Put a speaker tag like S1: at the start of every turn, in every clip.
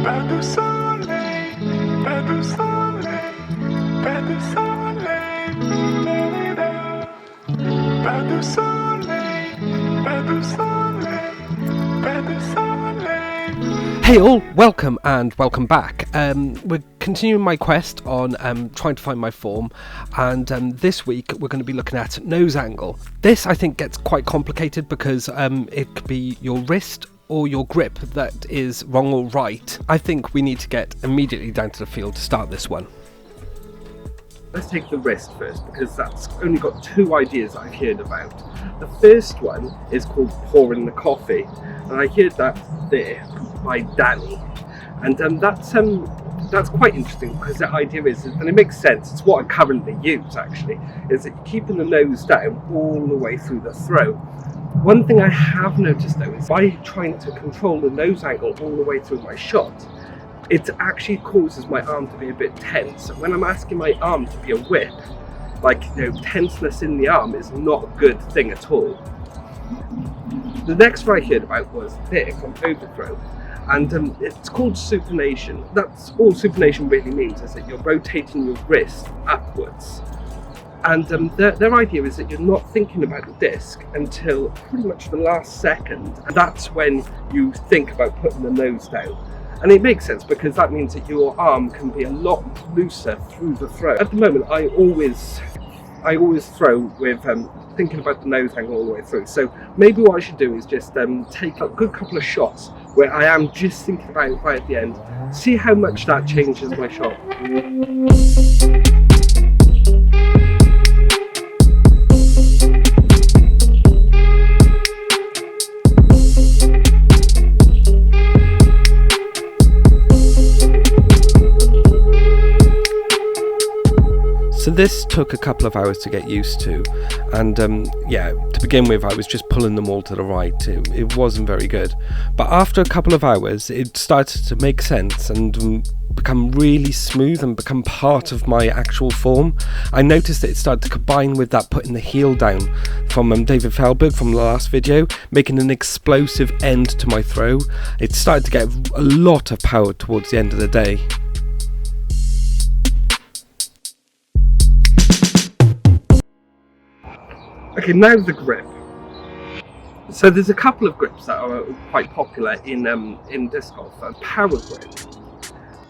S1: Pas de soleil, pas de soleil, pas de soleil, pas de soleil, pas de soleil, pas de soleil.
S2: Hey all, welcome and welcome back. We're continuing my quest on trying to find my form, and this week we're going to be looking at nose angle. This I think gets quite complicated because it could be your wrist or your grip that is wrong or right. I think we need to get immediately down to the field to start this one. Let's take the wrist first, because that's only got two ideas I've heard about. The first one is called pouring the coffee, and I heard that there by Danny, and that's quite interesting because the idea is, and it makes sense, it's what I currently use actually, is that you're keeping the nose down all the way through the throw. One thing I have noticed though is by trying to control the nose angle all the way through my shot, it actually causes my arm to be a bit tense. When I'm asking my arm to be a whip, tenseness in the arm is not a good thing at all. The next one I heard about was there from overthrow, and it's called supination. That's all supination really means, is that you're rotating your wrist upwards. And their idea is that you're not thinking about the disc until pretty much the last second, and that's when you think about putting the nose down. And it makes sense because that means that your arm can be a lot looser through the throw. At the moment, I always throw with thinking about the nose angle all the way through. So maybe what I should do is just take a good couple of shots where I am just thinking about it right at the end. See how much that changes my shot. So this took a couple of hours to get used to, and to begin with I was just pulling them all to the right. It wasn't very good, but after a couple of hours it started to make sense and become really smooth and become part of my actual form. I noticed that it started to combine with that putting the heel down from David Fehlberg from the last video, making an explosive end to my throw. It started to get a lot of power towards the end of the day. Okay, now the grip. So there's a couple of grips that are quite popular in disc golf. A power grip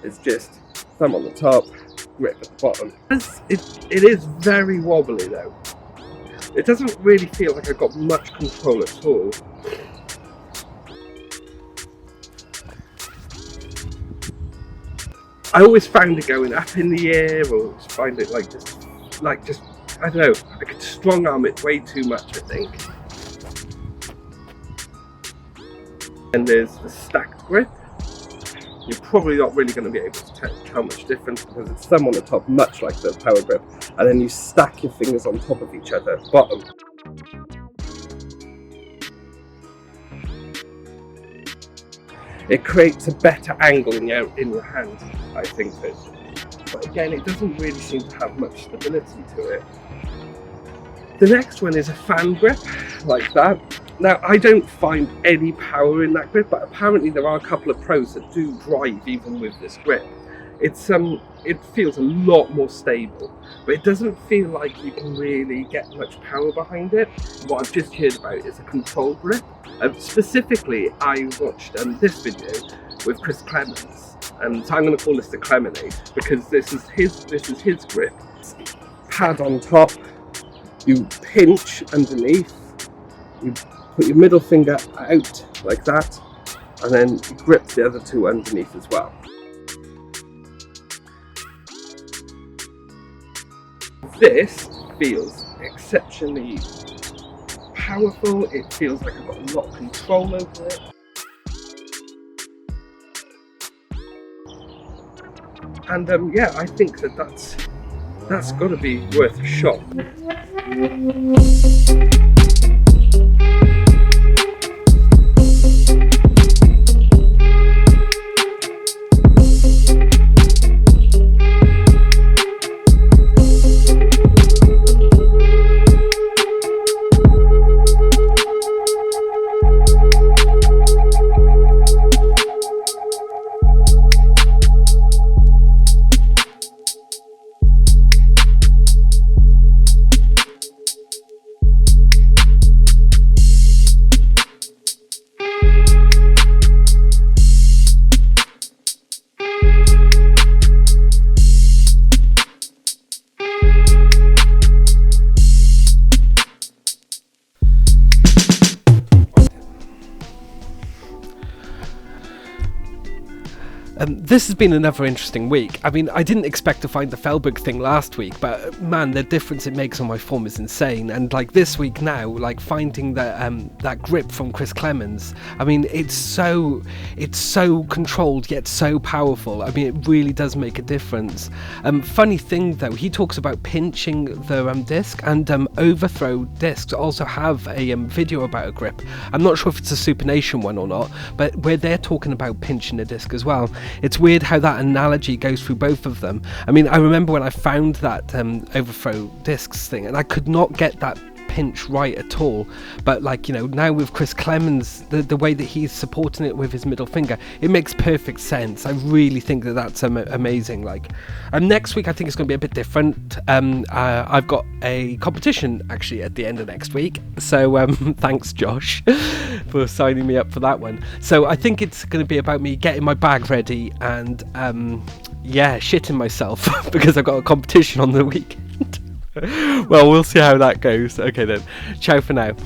S2: is just thumb on the top, grip at the bottom. It is very wobbly though. It doesn't really feel like I've got much control at all. I always found it going up in the air, or find it just I don't know, I could strong arm it way too much, I think. And there's the stacked grip. You're probably not really going to be able to tell much difference because it's thumb on the top, much like the power grip, and then you stack your fingers on top of each other at the bottom. It creates a better angle in your hand, I think. But again, it doesn't really seem to have much stability to it. The next one is a fan grip, like that. Now, I don't find any power in that grip, but apparently there are a couple of pros that do drive even with this grip. It feels a lot more stable, but it doesn't feel like you can really get much power behind it. What I've just heard about is a control grip. Specifically, I watched this video with Chris Clemens, and so I'm going to call this the Clemonade because this is his grip. Pad on top, you pinch underneath, you put your middle finger out like that, and then you grip the other two underneath as well. This feels exceptionally powerful. It feels like I've got a lot of control over it. And I think that's got to be worth a shot. This has been another interesting week. I mean, I didn't expect to find the Felberg thing last week, but man, the difference it makes on my form is insane. And like this week now, like finding that grip from Chris Clemens, I mean, it's so controlled yet so powerful. I mean, it really does make a difference. Funny thing though, he talks about pinching the disc, and Overthrow discs also have a video about a grip. I'm not sure if it's a Supination one or not, but where they're talking about pinching a disc as well. It's weird how that analogy goes through both of them. I mean, I remember when I found that Overthrow discs thing, and I could not get that pinch right at all, but like, you know, now with Chris Clemens, the way that he's supporting it with his middle finger, it makes perfect sense. I really think that that's amazing. Like, next week I think it's going to be a bit different. I've got a competition actually at the end of next week, so thanks Josh for signing me up for that one. So I think it's going to be about me getting my bag ready and shitting myself because I've got a competition on the weekend. Well, we'll see how that goes. Okay then, ciao for now.